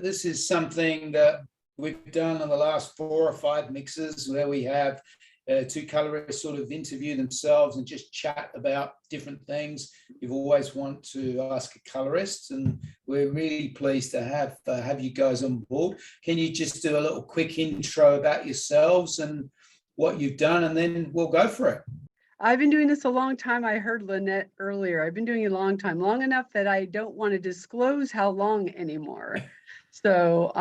This is something that we've done in the last 4 or 5 mixes where we have 2 colorists sort of interview themselves and just chat about different things. You've always want to ask a colorist, and we're really pleased to have you guys on board. Can you just do a little quick intro about yourselves and what you've done, and then we'll go for it. I've been doing this a long time. I heard Lynette earlier. I've been doing it a long time, long enough that I don't want to disclose how long anymore. So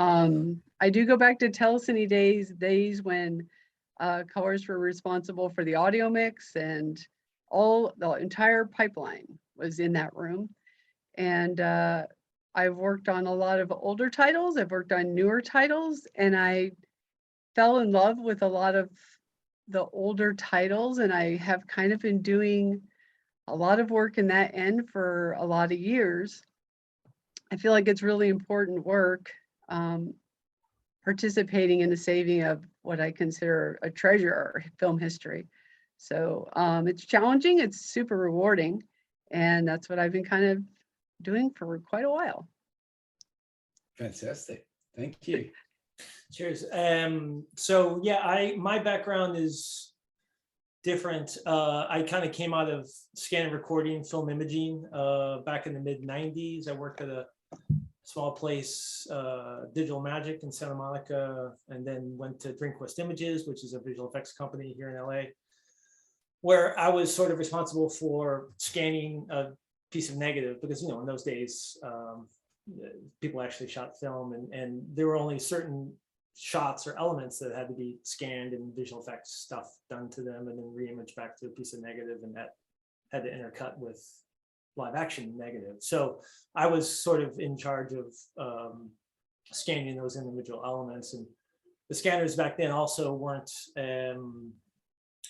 I do go back to Telecine days when colorists were responsible for the audio mix, and the entire pipeline was in that room. And I've worked on a lot of older titles. I've worked on newer titles, and I fell in love with a lot of the older titles, and I have kind of been doing a lot of work in that end for a lot of years. I feel like it's really important work, participating in the saving of what I consider a treasure of film history. So it's challenging, it's super rewarding, and that's what I've been kind of doing for quite a while. Fantastic, thank you. Cheers. So yeah, my background is different. I kind of came out of scan and recording, film imaging back in the mid-90s. I worked at a small place, Digital Magic in Santa Monica, and then went to DreamQuest Images, which is a visual effects company here in LA, where I was sort of responsible for scanning a piece of negative, because, you know, in those days, people actually shot film, and there were only certain shots or elements that had to be scanned and visual effects stuff done to them and then re-imaged back to a piece of negative, and that had to intercut with live action negative. So I was sort of in charge of scanning those individual elements, and the scanners back then also weren't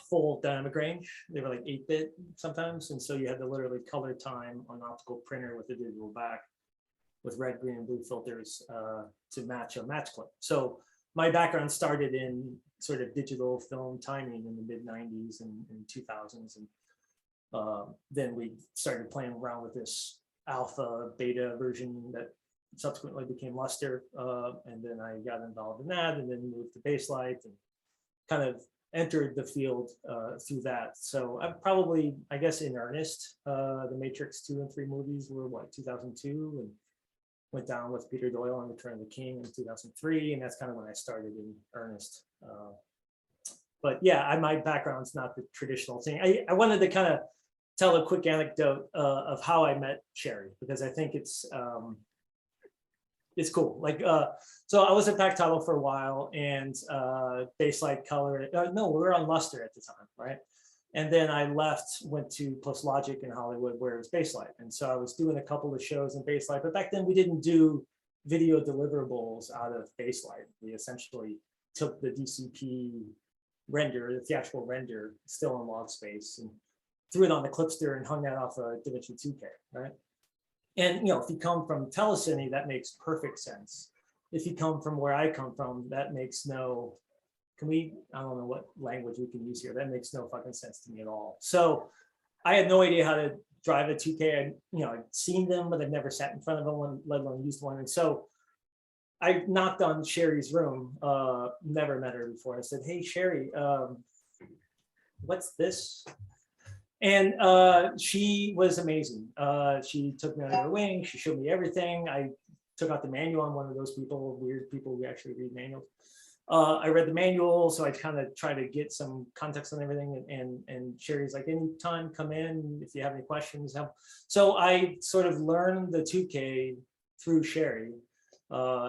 full dynamic range. They were like 8-bit sometimes, and so you had to literally color time on optical printer with a digital back with red, green, and blue filters to match a match clip. So my background started in sort of digital film timing in the mid-90s and 2000s. And then we started playing around with this alpha beta version that subsequently became Luster. And then I got involved in that, and then moved to Baselight and kind of entered the field through that. So I'm probably, I guess, in earnest, the Matrix 2 and 3 movies were what, 2002, and went down with Peter Doyle on Return of the King in 2003, and that's kind of when I started in earnest. But yeah, my background's not the traditional thing. I wanted to kind of tell a quick anecdote of how I met Sheri, because I think it's cool. Like, so I was at Pac Title for a while, and Baselight Color. No, we were on Luster at the time, right? And then I left, went to Plus Logic in Hollywood, where it was Baselight. And so I was doing a couple of shows in Baselight, but back then we didn't do video deliverables out of Baselight. We essentially took the DCP render, the theatrical render, still in log space, and threw it on the Clipster and hung that off a DaVinci 2K, right? And, you know, if you come from Telecine, that makes perfect sense. If you come from where I come from, that makes no, I don't know what language we can use here. That makes no fucking sense to me at all. So I had no idea how to drive a 2K. I'd seen them, but I've never sat in front of one, let alone used one. And so I knocked on Sheri's room, never met her before. I said, "Hey, Sheri, what's this?" And she was amazing. She took me under her wing. She showed me everything. I took out the manual. I'm one of those people, weird people who actually read manuals. I read the manual, so I kind of try to get some context on everything. And Sheri's like, "Anytime, come in if you have any questions." So I sort of learned the 2K through Sheri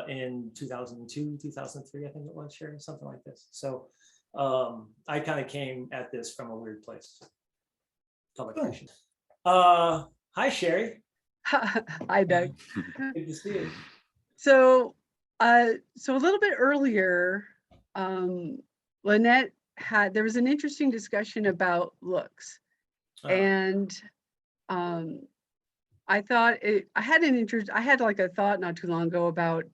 in 2002, 2003, I think it was, Sheri, something like this. So I kind of came at this from a weird place. Public relation. Hi, Sheri. Hi, Doug. Good to see you. So a little bit earlier, Lynette there was an interesting discussion about looks. And I thought I had like a thought not too long ago about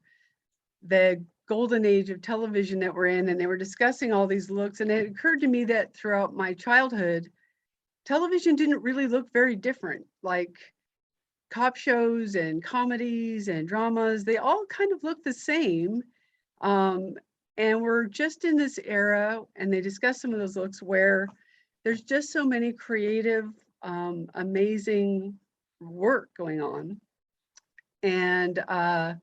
the golden age of television that we're in, and they were discussing all these looks. And it occurred to me that throughout my childhood, television didn't really look very different. Like cop shows and comedies and dramas, they all kind of look the same. And we're just in this era, and they discuss some of those looks where there's just so many creative, amazing work going on. And I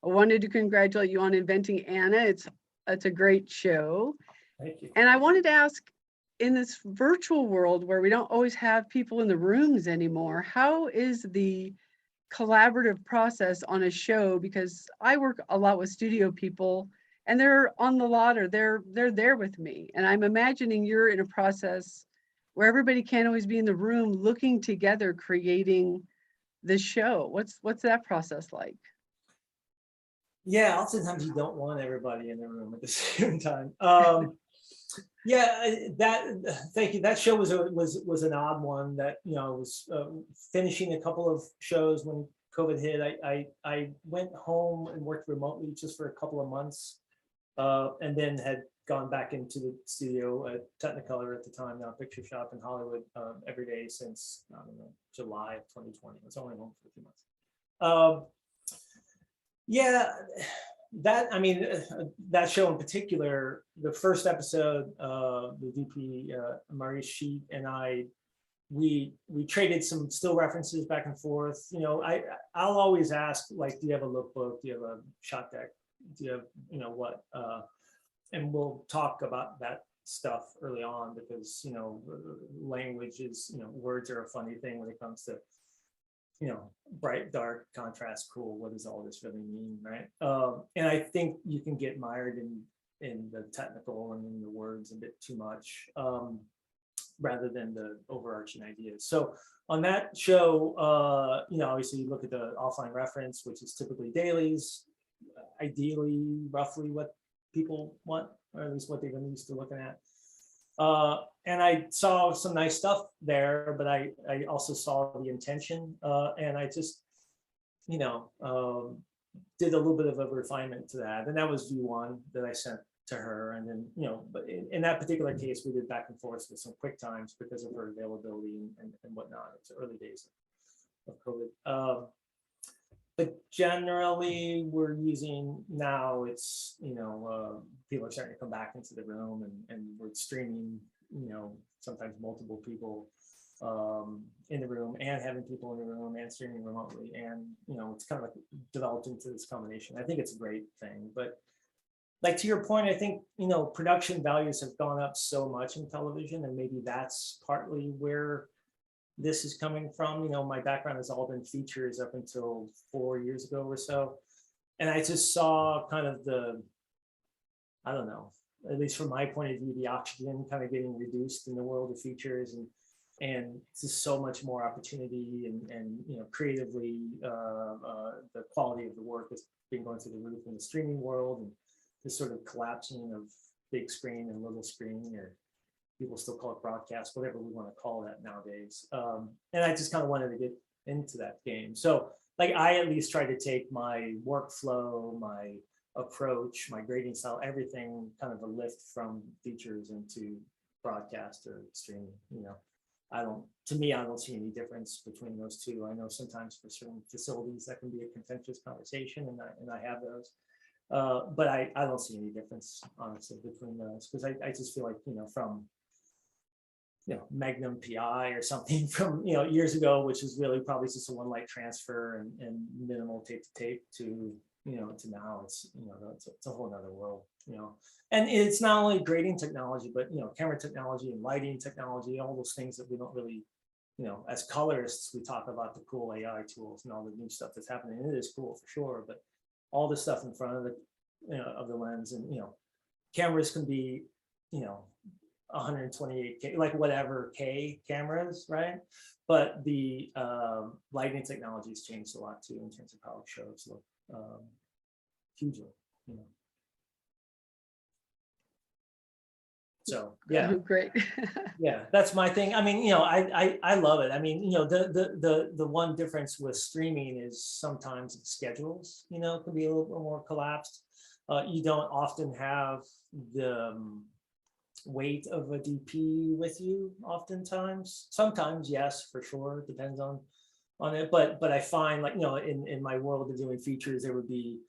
wanted to congratulate you on inventing Anna. It's a great show. Thank you. And I wanted to ask, in this virtual world where we don't always have people in the rooms anymore, how is the collaborative process on a show? Because I work a lot with studio people, and they're on the lot, or they're there with me. And I'm imagining you're in a process where everybody can't always be in the room looking together, creating the show. What's that process like? Yeah, oftentimes you don't want everybody in the room at the same time. Yeah, thank you. That show was an odd one. That, you know, I was finishing a couple of shows when COVID hit. I went home and worked remotely just for a couple of months, and then had gone back into the studio at Technicolor at the time, now Picture Shop in Hollywood, every day since, I don't know, July of 2020. I was only home for a few months. Yeah, that show in particular, the first episode, the DP, Maurice Sheet and I, we traded some still references back and forth. You know, I'll always ask, like, do you have a lookbook? Do you have a shot deck? Do you have, you know, what? And we'll talk about that stuff early on, because, you know, language is, you know, words are a funny thing when it comes to, you know, bright, dark, contrast, cool. What does all this really mean, right? And I think you can get mired in the technical and in the words a bit too much, rather than the overarching ideas. So on that show, you know, obviously you look at the offline reference, which is typically dailies, ideally, roughly what people want, or at least what they've been used to looking at. And I saw some nice stuff there, but I also saw the intention, and I just, you know, did a little bit of a refinement to that. And that was view one that I sent to her. And then, you know, but in that particular case, we did back and forth with some quick times because of her availability and whatnot. It's early days of COVID. But generally, we're using now, it's, you know, people are starting to come back into the room, and we're streaming, you know, sometimes multiple people in the room, and having people in the room, and streaming remotely. And, you know, it's kind of like developed into this combination. I think it's a great thing. But like, to your point, I think, you know, production values have gone up so much in television, and maybe that's partly where this is coming from. You know, my background has all been features up until 4 years ago or so. And I just saw kind of the, I don't know, at least from my point of view, the oxygen kind of getting reduced in the world of features, and just so much more opportunity, and you know, creatively, the quality of the work has been going through the roof in the streaming world, and this sort of collapsing of big screen and little screen, or people still call it broadcast, whatever we want to call that nowadays. And I just kind of wanted to get into that game. So, like, I at least try to take my workflow, my approach, my grading style, everything kind of a lift from features into broadcast or streaming. You know, I don't see any difference between those two. I know sometimes for certain facilities that can be a contentious conversation, and I have those. But I don't see any difference, honestly, between those, because I just feel like, you know, from, you know, Magnum PI or something from, you know, years ago, which is really probably just a one light transfer and minimal tape to tape, to, you know, to now it's, you know, it's a whole nother world, you know. And it's not only grading technology, but, you know, camera technology and lighting technology, all those things that we don't really, you know, as colorists, we talk about the cool AI tools and all the new stuff that's happening. And it is cool for sure, but all the stuff in front of the, you know, of the lens, and, you know, cameras can be, you know, 128K, like whatever K cameras, right? But the lighting technology has changed a lot too, in terms of how shows look, hugely, you know. So yeah, Oh, great. yeah, that's my thing. I mean, you know, I love it. I mean, you know, the one difference with streaming is sometimes the schedules, you know, can be a little bit more collapsed. You don't often have the weight of a DP with you oftentimes. Sometimes, yes, for sure. It depends on on it, but I find, like, in my world of doing features, there would be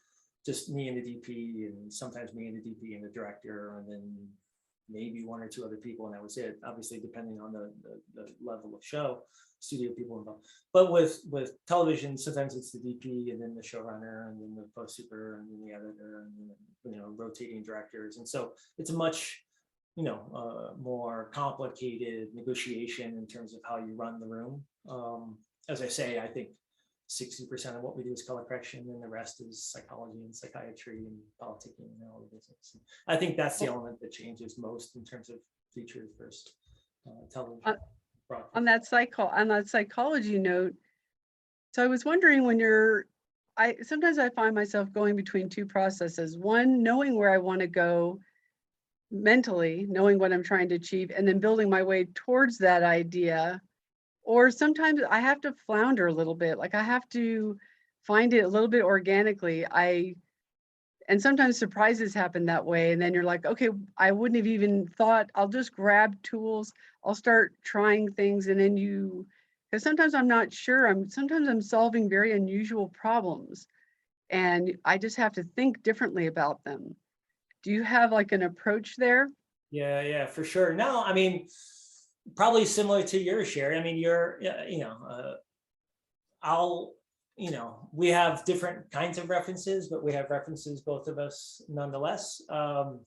just me and the DP, and sometimes me and the DP and the director, and then maybe one or two other people, and that was it. Obviously, depending on the level of show, studio people involved. But with television, sometimes it's the DP, and then the showrunner, and then the post super, and then the editor, and then, rotating directors. And so it's a much more complicated negotiation in terms of how you run the room. As I say, I think 60% of what we do is color correction, and the rest is psychology and psychiatry and politicking and all the business. I think that's the element that changes most in terms of features versus television. On that psychology note, so I was wondering, when sometimes I find myself going between two processes. One, knowing where I want to go mentally, knowing what I'm trying to achieve, and then building my way towards that idea. Or sometimes I have to flounder a little bit, like I have to find it a little bit organically. And sometimes surprises happen that way. And then you're like, okay, I wouldn't have even thought, I'll just grab tools, I'll start trying things. And then because sometimes I'm not sure, sometimes I'm solving very unusual problems, and I just have to think differently about them. Do you have like an approach there? Yeah, for sure. No, I mean, probably similar to yours, Sheri. I mean, we have different kinds of references, but we have references, both of us, nonetheless. And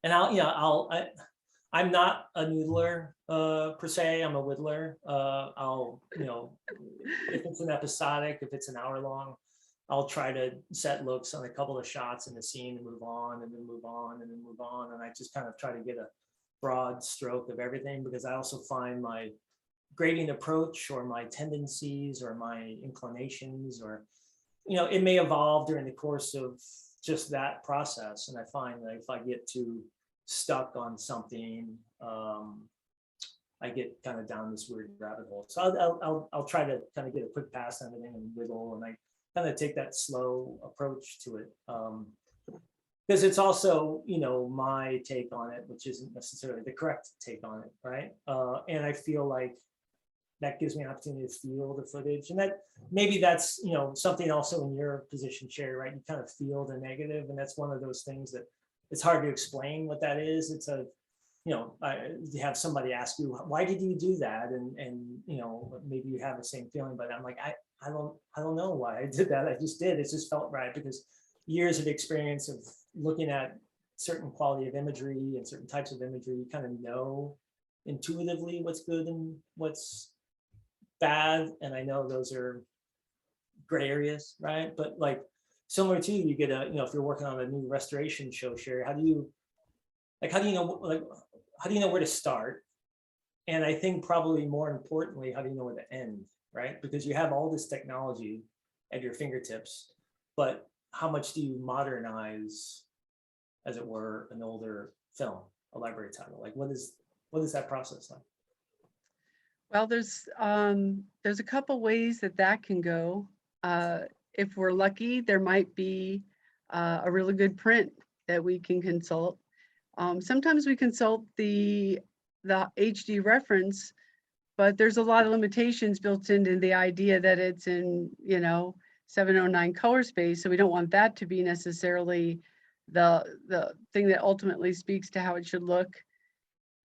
I'm not a noodler per se. I'm a whittler. If it's an episodic, if it's an hour long, I'll try to set looks on a couple of shots in the scene and move on, and then move on, and then move on. And I just kind of try to get a broad stroke of everything, because I also find my grading approach, or my tendencies, or my inclinations, or it may evolve during the course of just that process. And I find that if I get too stuck on something, I get kind of down this weird rabbit hole. So I'll try to kind of get a quick pass on everything and wiggle, and I kind of take that slow approach to it. Because it's also, my take on it, which isn't necessarily the correct take on it, right? And I feel like that gives me an opportunity to feel the footage, and that maybe that's something also in your position, Sheri, right? You kind of feel the negative, and that's one of those things that it's hard to explain what that is. It's you have somebody ask you, why did you do that, and maybe you have the same feeling, but I'm like, I don't know why I did that. I just did. It just felt right, because years of experience of looking at certain quality of imagery and certain types of imagery, you kind of know intuitively what's good and what's bad. And I know those are gray areas, right? But like, similar to you get if you're working on a new restoration show, Sheri, how do you know where to start? And I think probably more importantly, how do you know where to end, right? Because you have all this technology at your fingertips, but how much do you modernize, as it were, an older film, a library title? Like, what is that process like? Well, there's a couple ways that can go. If we're lucky, there might be a really good print that we can consult. Sometimes we consult the HD reference, but there's a lot of limitations built into the idea that it's in 709 color space, so we don't want that to be necessarily the thing that ultimately speaks to how it should look.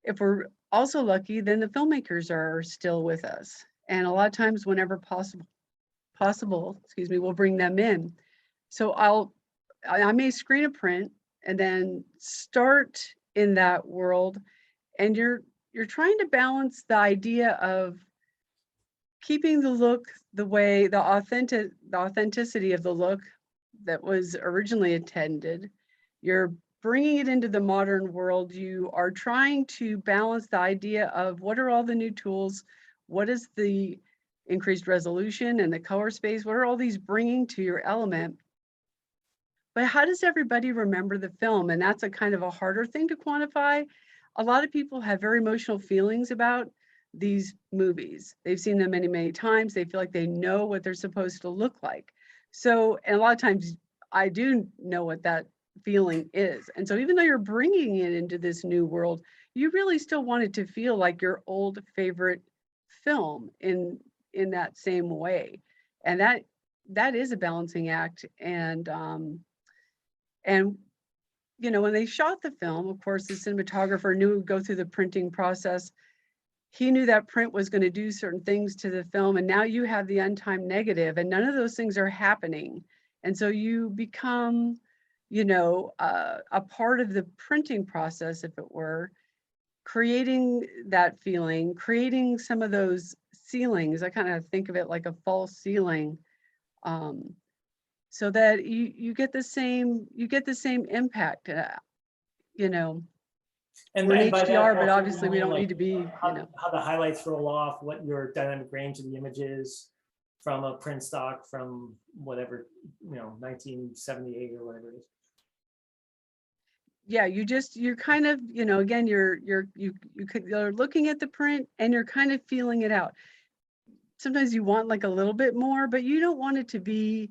If we're also lucky, then the filmmakers are still with us, and a lot of times, whenever possible, we'll bring them in. So I may screen a print and then start in that world, and you're trying to balance the idea of keeping the look the authenticity of the look that was originally intended. You're bringing it into the modern world. You are trying to balance the idea of what are all the new tools, what is the increased resolution and the color space, what are all these bringing to your element? But how does everybody remember the film? And that's a kind of a harder thing to quantify. A lot of people have very emotional feelings about these movies. They've seen them many, many times. They feel like they know what they're supposed to look like. So, and a lot of times I do know what that feeling is. And so even though you're bringing it into this new world, you really still want it to feel like your old favorite film in in that same way. And that is a balancing act. And you know, when they shot the film, of course, the cinematographer knew it would go through the printing process. He knew that print was going to do certain things to the film, and now you have the untimed negative, and none of those things are happening. And so you become, you know, a part of the printing process, if it were, creating that feeling, creating some of those ceilings. I kind of think of it like a false ceiling, so that you get the same impact, you know. And, We're in by that, HDR, but also, obviously we mean, don't like, need to be, you how, know. how the highlights roll off, what your dynamic range of the image is from a print stock from whatever, you know, 1978 or whatever it is. Yeah, you're kind of, you know, again, you're looking at the print and you're kind of feeling it out. Sometimes you want like a little bit more, but you don't want it to be,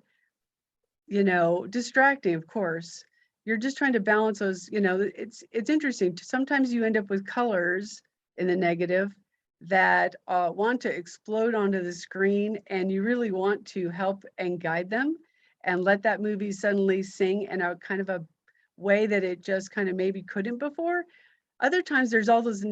you know, distracting, of course. You're just trying to balance those, you know. It's interesting. Sometimes you end up with colors in the negative that want to explode onto the screen, and you really want to help and guide them and let that movie suddenly sing in a kind of a way that it just kind of maybe couldn't before. Other times there's all those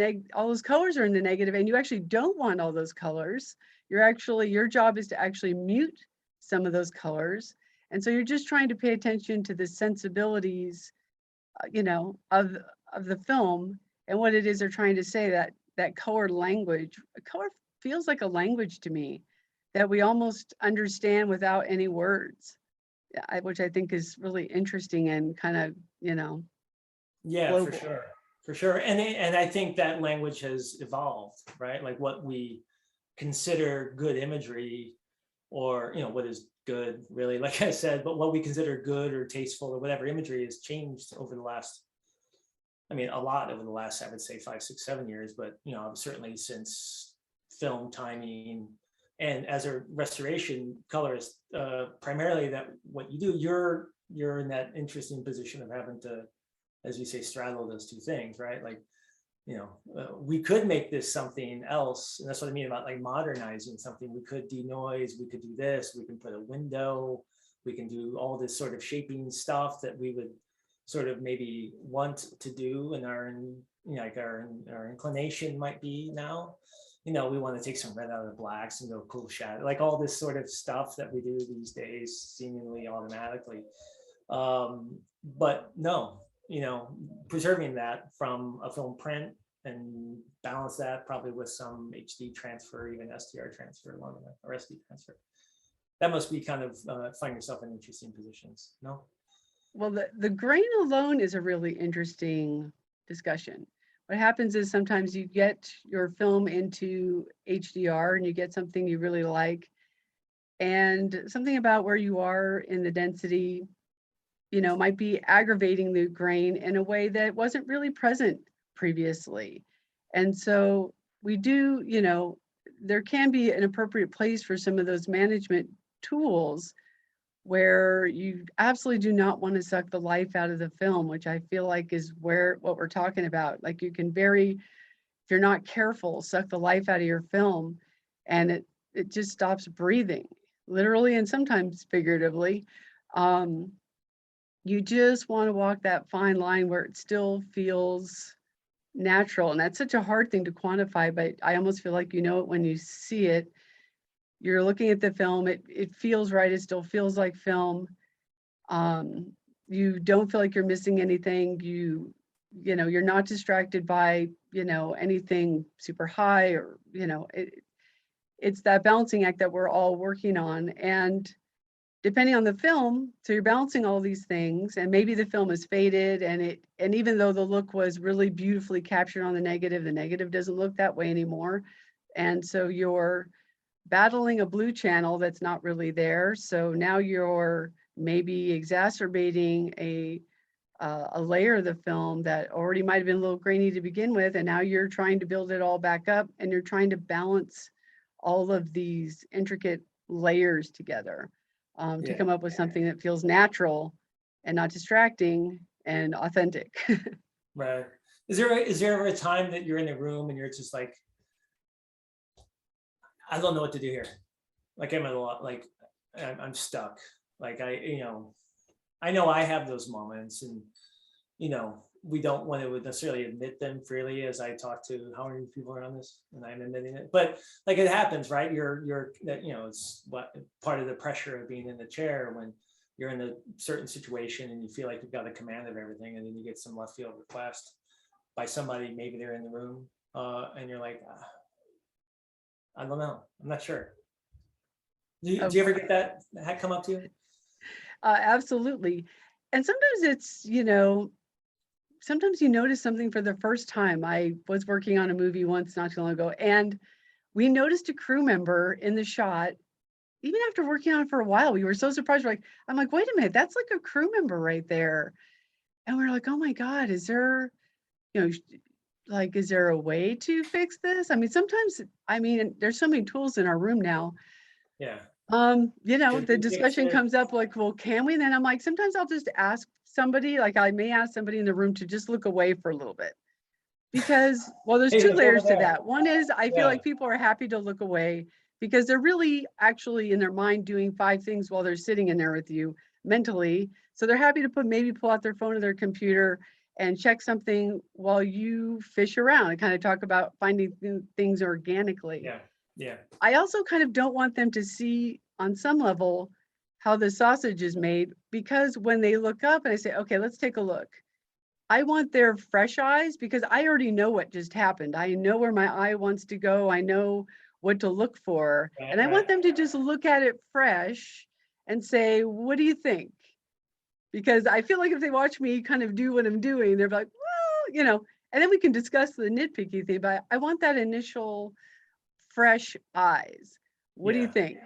colors are in the negative, and you actually don't want all those colors. Your job is to actually mute some of those colors. And so you're just trying to pay attention to the sensibilities, you know, of the film and what it is they're trying to say. That color language, color feels like a language to me that we almost understand without any words, which I think is really interesting and kind of, you know, Yeah, global. for sure. And I think that language has evolved, right? Like what we consider good imagery, or, you know, what is good really, like I said, but what we consider good or tasteful or whatever imagery has changed over the last, I mean, a lot over the last, I would say 5, 6, 7 years, but, you know, certainly since film timing. And as a restoration colorist, primarily that what you do, you're in that interesting position of having to, as you say, straddle those two things, right? Like, you know, we could make this something else. And that's what I mean about like modernizing something. We could denoise, we could do this, we can put a window, we can do all this sort of shaping stuff that we would sort of maybe want to do, and you know, like our inclination might be now. You know, we want to take some red out of the blacks and go cool shadow, like all this sort of stuff that we do these days seemingly automatically. But no, you know, preserving that from a film print and balance that probably with some HD transfer, even STR transfer along with or SD transfer. That must be kind of find yourself in interesting positions, no? Well, the grain alone is a really interesting discussion. What happens is sometimes you get your film into HDR and you get something you really like, and something about where you are in the density, you know, might be aggravating the grain in a way that wasn't really present previously. And so we do, you know, there can be an appropriate place for some of those management tools where you absolutely do not want to suck the life out of the film, which I feel like is what we're talking about. Like you can if you're not careful, suck the life out of your film, and it just stops breathing, literally and sometimes figuratively. You just want to walk that fine line where it still feels natural. And that's such a hard thing to quantify, but I almost feel like you know it when you see it. You're looking at the film, it feels right, it still feels like film. You don't feel like you're missing anything. You know, you're not distracted by, you know, anything super high, or, you know, it's that balancing act that we're all working on. And depending on the film, so you're balancing all these things, and maybe the film is faded, and even though the look was really beautifully captured on the negative doesn't look that way anymore. And so you're battling a blue channel that's not really there. So now you're maybe exacerbating a layer of the film that already might have been a little grainy to begin with, and now you're trying to build it all back up, and you're trying to balance all of these intricate layers together to come up with something that feels natural and not distracting and authentic. Right. Is there ever a time that you're in the room and you're just like, I don't know what to do here. Like I'm at a lot, like I'm stuck. Like I know I have those moments, and we don't want to necessarily admit them freely, as I talk to how many people are on this, and I'm admitting it. But like it happens, right? It's what part of the pressure of being in the chair when you're in a certain situation and you feel like you've got a command of everything, and then you get some left field request by somebody, maybe they're in the room, and you're like, I don't know, I'm not sure. Do you ever get that come up to you? Absolutely. And sometimes it's, sometimes you notice something for the first time. I was working on a movie once not too long ago, and we noticed a crew member in the shot. Even after working on it for a while, we were so surprised. I'm like, wait a minute, that's like a crew member right there. And we're like, oh my God, is there a way to fix this? I mean, sometimes, there's so many tools in our room now. Yeah. The discussion comes up like, well, can we? And then I'm like, sometimes I'll just ask somebody, like I may ask somebody in the room to just look away for a little bit. Because, well, there's two layers to that. One is I feel like people are happy to look away because they're really actually in their mind doing 5 things while they're sitting in there with you mentally. So they're happy to maybe pull out their phone or their computer and check something while you fish around and kind of talk about finding things organically. Yeah. I also kind of don't want them to see on some level how the sausage is made, because when they look up and I say, okay, let's take a look, I want their fresh eyes, because I already know what just happened. I know where my eye wants to go. I know what to look for. Right, and I want them to just look at it fresh and say, what do you think? Because I feel like if they watch me kind of do what I'm doing, they're like, well, and then we can discuss the nitpicky thing, but I want that initial fresh eyes. What do you think?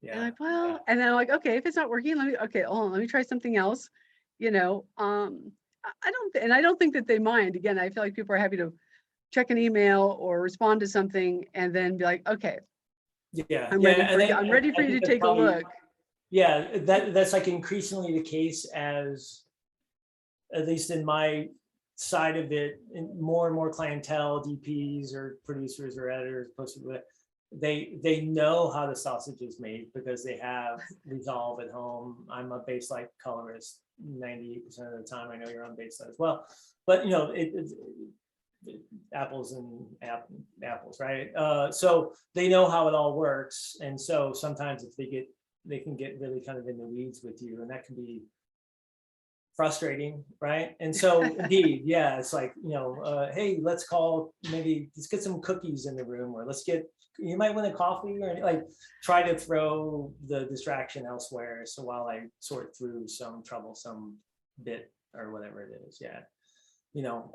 Yeah. And I'm like, well, and then I'm like, okay, if it's not working, hold on, let me try something else. I don't think that they mind. Again, I feel like people are happy to check an email or respond to something and then be like, okay, I'm ready for you to take a look. Yeah, that's like increasingly the case, as at least in my side of it, more and more clientele, DPs or producers or editors, they know how the sausage is made because they have Resolve at home. I'm a baseline colorist 98% of the time. I know you're on baseline as well, but apples and apples, right? So they know how it all works, and so sometimes if they can get really kind of in the weeds with you, and that can be frustrating, right? And so indeed, yeah, it's like, hey, let's get some cookies in the room, or you might want a coffee, or like try to throw the distraction elsewhere. So while I sort through some troublesome bit or whatever it is,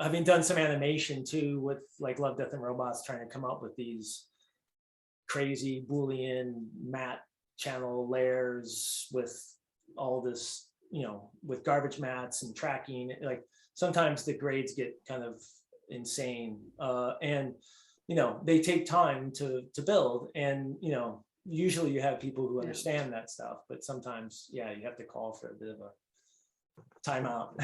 having done some animation too with like Love, Death and Robots, trying to come up with these crazy Boolean matte channel layers with all this, with garbage mats and tracking, like sometimes the grades get kind of insane, and they take time to build, and usually you have people who understand that stuff, but sometimes you have to call for a bit of a timeout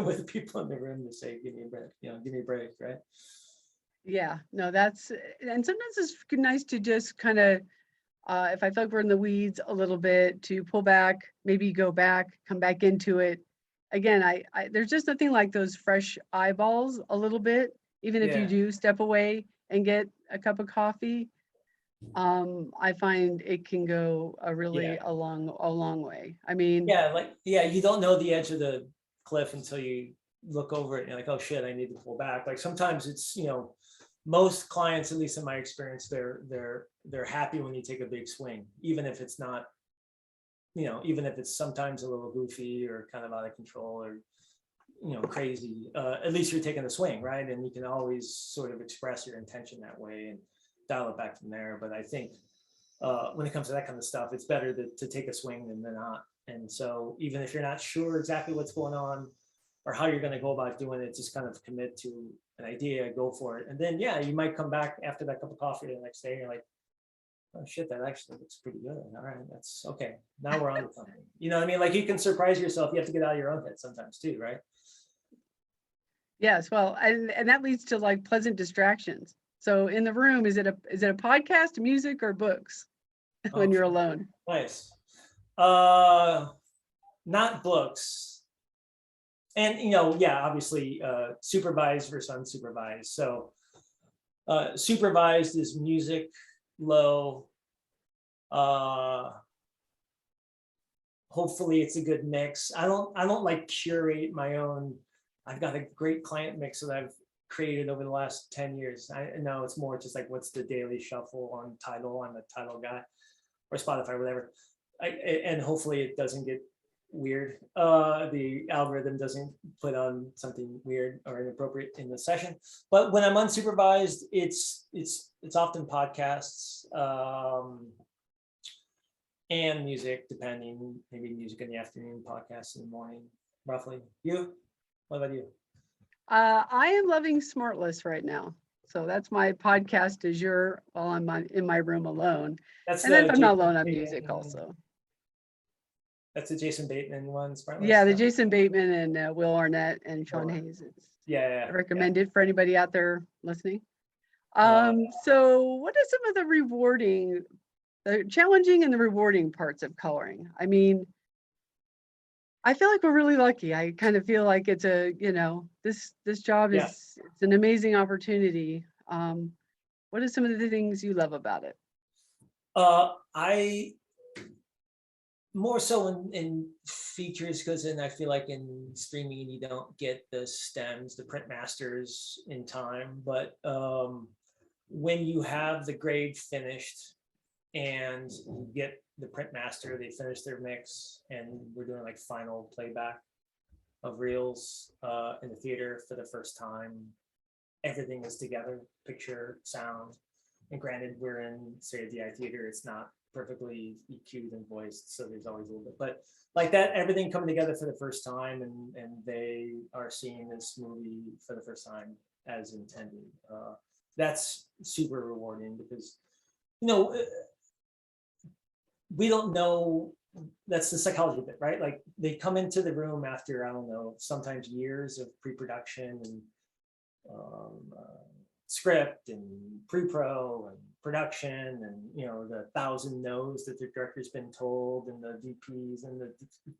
with people in the room to say, give me a break, give me a break, right? Yeah, no, and sometimes it's nice to just kind of, if I feel like we're in the weeds a little bit, to pull back, maybe go back, come back into it. Again, there's just nothing like those fresh eyeballs a little bit, even if you do step away and get a cup of coffee. I find it can go a long way. I mean, you don't know the edge of the cliff until you look over it and you're like, oh shit, I need to pull back. Like sometimes it's, most clients, at least in my experience, they're happy when you take a big swing, even if it's not, even if it's sometimes a little goofy or kind of out of control or crazy. At least you're taking a swing, right? And you can always sort of express your intention that way and dial it back from there. But I think when it comes to that kind of stuff, it's better to take a swing than not. And so even if you're not sure exactly what's going on or how you're going to go about doing it, just kind of commit to an idea, go for it. And then, you might come back after that cup of coffee the next day and you're like, oh shit, that actually looks pretty good. All right, that's okay. Now we're on to something. You know what I mean? Like you can surprise yourself. You have to get out of your own head sometimes too, right? Yes, well, and that leads to like pleasant distractions. So in the room, is it a podcast, music, or books when you're alone? Nice. Not books. And, yeah, obviously supervised versus unsupervised. So supervised is music, low. Hopefully it's a good mix. I don't like curate my own. I've got a great client mix that I've created over the last 10 years. I know it's more just like what's the daily shuffle on Tidal. I'm a Tidal guy, or Spotify, whatever. And hopefully it doesn't get weird. The algorithm doesn't put on something weird or inappropriate in the session. But when I'm unsupervised, it's often podcasts and music, depending. Maybe music in the afternoon, podcasts in the morning, roughly. You? What about you? I am loving Smartless right now. So that's my podcast du jour while I'm in my room alone. That's And then if I'm not Jason alone, I'm Bateman. music also. That's the Jason Bateman one. Smartless Yeah, the stuff. Jason Bateman and Will Arnett and Sean Hayes. Yeah. I recommend it for anybody out there listening. So what are some of the challenging and the rewarding parts of coloring? I mean, I feel like we're really lucky. I kind of feel like it's this job is it's an amazing opportunity. What are some of the things you love about it? I more so in features, because then I feel like in streaming you don't get the stems, the print masters in time. But when you have the grade finished and you get the print master, they finish their mix, and we're doing like final playback of reels in the theater for the first time. Everything is together, picture, sound. And granted, we're in, say, a DI theater, it's not perfectly EQ'd and voiced, so there's always a little bit, but like that, everything coming together for the first time, and they are seeing this movie for the first time as intended. That's super rewarding, because we don't know. That's the psychology bit, right? Like they come into the room after, I don't know, sometimes years of pre-production and script and pre-pro and production, and the 1,000 no's that the director's been told, and the DPs and the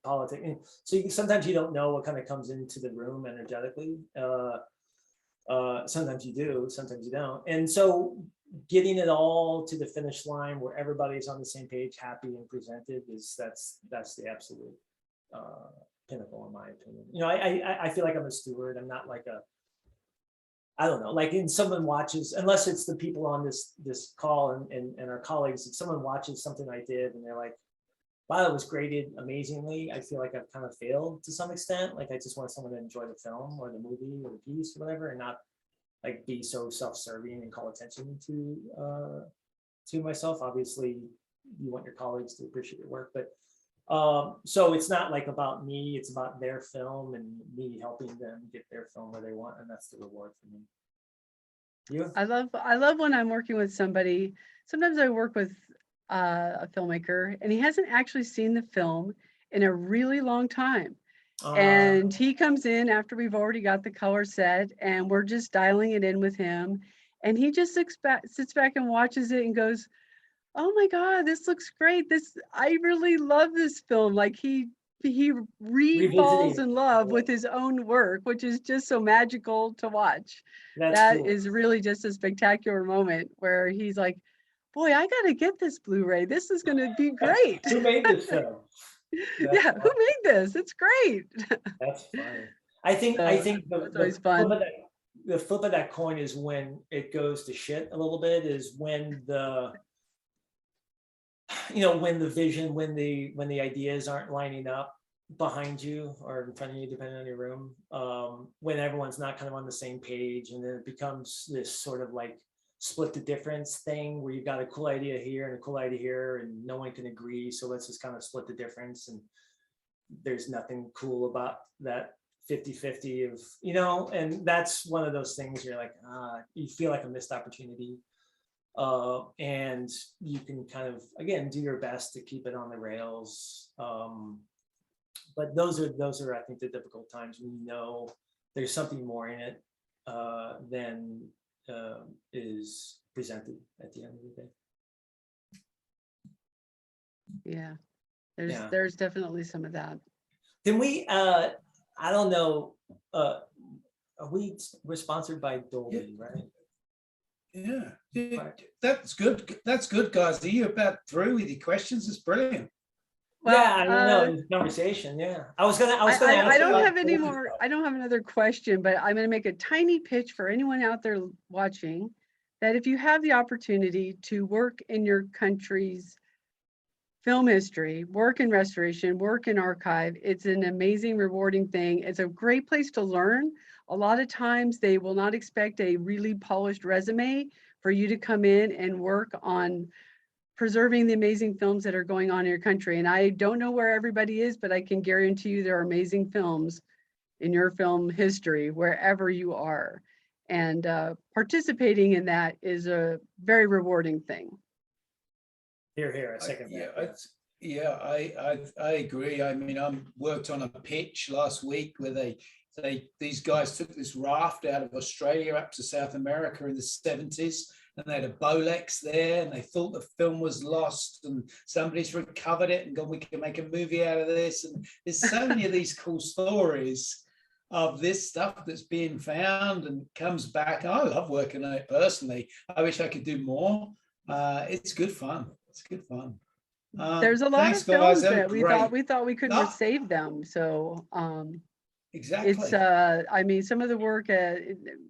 politics. And so sometimes you don't know what kind of comes into the room energetically. Sometimes you do, sometimes you don't. And so getting it all to the finish line where everybody's on the same page, happy and presented, that's the absolute pinnacle, in my opinion. I feel like I'm a steward. I'm not like I don't know, like someone watches, unless it's the people on this call and our colleagues, if someone watches something I did and they're like, wow, it was graded amazingly, I feel like I've kind of failed to some extent. Like I just want someone to enjoy the film or the movie or the piece or whatever, and not like be so self-serving and call attention to myself. Obviously, you want your colleagues to appreciate your work, but so it's not like about me, it's about their film and me helping them get their film where they want, and that's the reward for me. You? I love when I'm working with somebody. Sometimes I work with a filmmaker and he hasn't actually seen the film in a really long time. And he comes in after we've already got the color set and we're just dialing it in with him. And he just sits back and watches it and goes, oh my God, this looks great. I really love this film. Like he falls in love with his own work, which is just so magical to watch. That cool. Is really just a spectacular moment where he's like, boy, I got to get this Blu-ray. This is going to be great. Who made this film? Yeah, who made this? It's great. That's funny. I think the flip of that coin is when it goes to shit a little bit, is when when the vision, when the ideas aren't lining up behind you or in front of you, depending on your room, when everyone's not kind of on the same page, and then it becomes this sort of like split the difference thing where you've got a cool idea here and a cool idea here and no one can agree, so let's just kind of split the difference, and there's nothing cool about that 50-50 of, and that's one of those things you're like, you feel like a missed opportunity. And you can kind of, again, do your best to keep it on the rails. But those are, I think, the difficult times when there's something more in it than is presented at the end of the day. Yeah, Yeah. there's definitely some of that. Can we, I don't know, we're sponsored by Delaney, right? Yeah, Right. that's good. That's good, guys. Are you about through with your questions? It's brilliant. Well, Yeah, I don't know, in the conversation, yeah. I was gonna ask I don't about have any Delaney. more, I don't have another question, but I'm gonna make a tiny pitch for anyone out there watching, that if you have the opportunity to work in your country's film history, work in restoration, work in archive, it's an amazing, rewarding thing. It's a great place to learn. A lot of times they will not expect a really polished resume for you to come in and work on preserving the amazing films that are going on in your country. And I don't know where everybody is, but I can guarantee you there are amazing films in your film history, wherever you are. And participating in that is a very rewarding thing. Here, a second. I agree. I mean, I worked on a pitch last week where these guys took this raft out of Australia up to South America in the 70s, and they had a Bolex there, and they thought the film was lost, and somebody's recovered it and gone, we can make a movie out of this. And there's so many of these cool stories of this stuff that's being found and comes back. I love working on it personally. I wish I could do more. It's good fun. It's good fun. There's a lot Thanks, of films guys. That that was we thought we couldn't No. save them. So Exactly. it's I mean, some of the work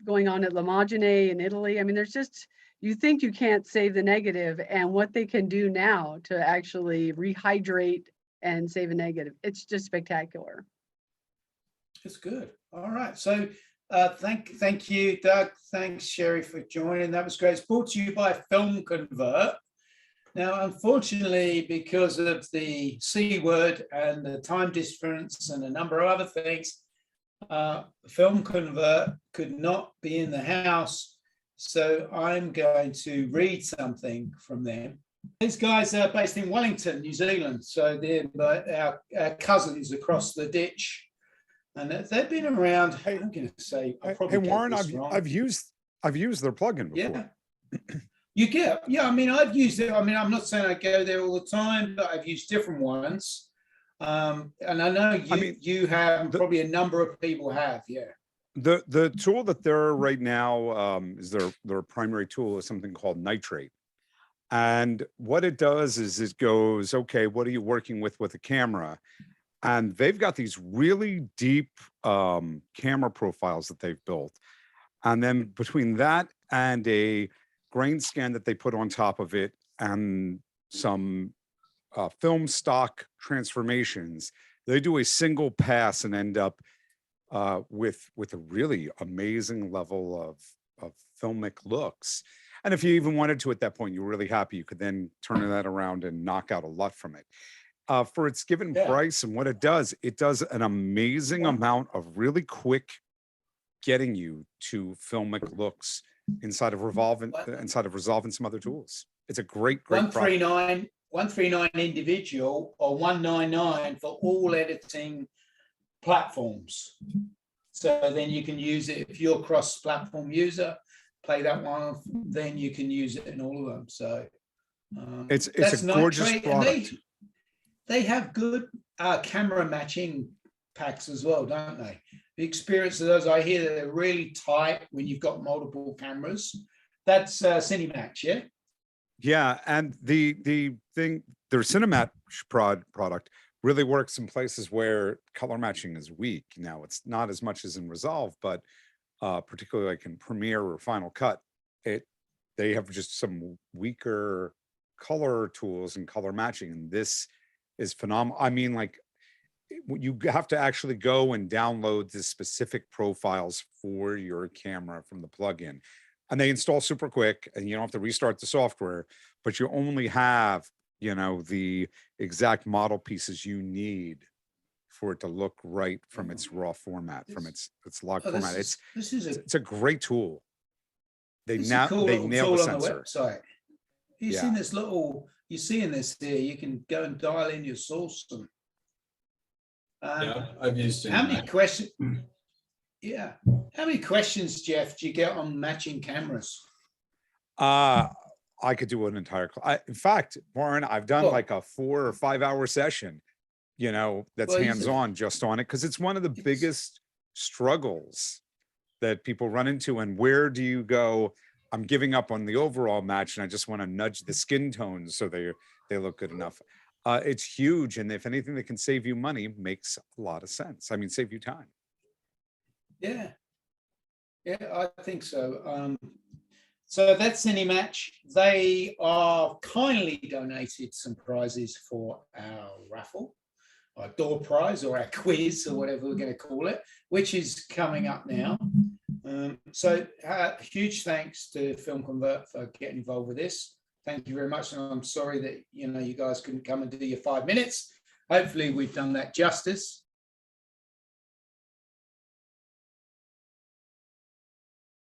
going on at L'Imagine in Italy, I mean, there's just, you think you can't save the negative, and what they can do now to actually rehydrate and save a negative, it's just spectacular. It's good. All right. So thank you, Doug. Thanks, Sheri, for joining. That was great. It's brought to you by Film Convert. Now, unfortunately, because of the C word and the time difference and a number of other things, Film Convert could not be in the house. So I'm going to read something from them. These guys are based in Wellington, New Zealand. So they're our cousins across the ditch. And they've been around. Hey, I'm going to say, hey Warren, I've used their plugin before. Yeah. I mean, I've used it. I mean, I'm not saying I go there all the time, but I've used different ones. And I know you have, probably a number of people have. Yeah. The tool that they're right now is their primary tool is something called Nitrate. And what it does is it goes, okay, what are you working with a camera? And they've got these really deep camera profiles that they've built. And then between that and a grain scan that they put on top of it and some film stock transformations, they do a single pass and end up with a really amazing level of filmic looks. And if you even wanted to at that point, you're really happy, you could then turn that around and knock out a lot from it. For its given price and what it does an amazing amount of really quick getting you to filmic looks inside of resolving some other tools. It's a great 139 individual or 199 for all editing platforms. So then you can use it if you're a cross-platform user, play that one, then you can use it in all of them. So it's a gorgeous product. They have good camera matching packs as well, don't they? The experience of those, I hear that they're really tight when you've got multiple cameras. That's Cinematch, yeah? Yeah, and the thing, their Cinematch product really works in places where color matching is weak. Now, it's not as much as in Resolve, but particularly like in Premiere or Final Cut, they have just some weaker color tools and color matching, and this is phenomenal. I mean, like, you have to actually go and download the specific profiles for your camera from the plugin, and they install super quick, and you don't have to restart the software, but you only have, the exact model pieces you need for it to look right from its raw format, from its log format. It's a great tool. They nailed the sensor. Website. You've seen this you're seeing this here, you can go and dial in your source. And, I've used it. How many questions? Yeah. How many questions, Jeff, do you get on matching cameras? I could do an entire, in fact, Warren, I've done Well- like a 4 or 5 hour session, that's Well, hands-on just on it, because it's one of the It's- biggest struggles that people run into. And where do you go? I'm giving up on the overall match and I just want to nudge the skin tones so they look good enough. It's huge. And if anything that can save you money, makes a lot of sense. I mean, save you time. Yeah. Yeah, I think so. So that's Cinematch. They are kindly donated some prizes for our raffle, our door prize, or our quiz, or whatever we're going to call it, which is coming up now. So huge thanks to Film Convert for getting involved with this. Thank you very much. And I'm sorry that you guys couldn't come and do your 5 minutes. Hopefully we've done that justice.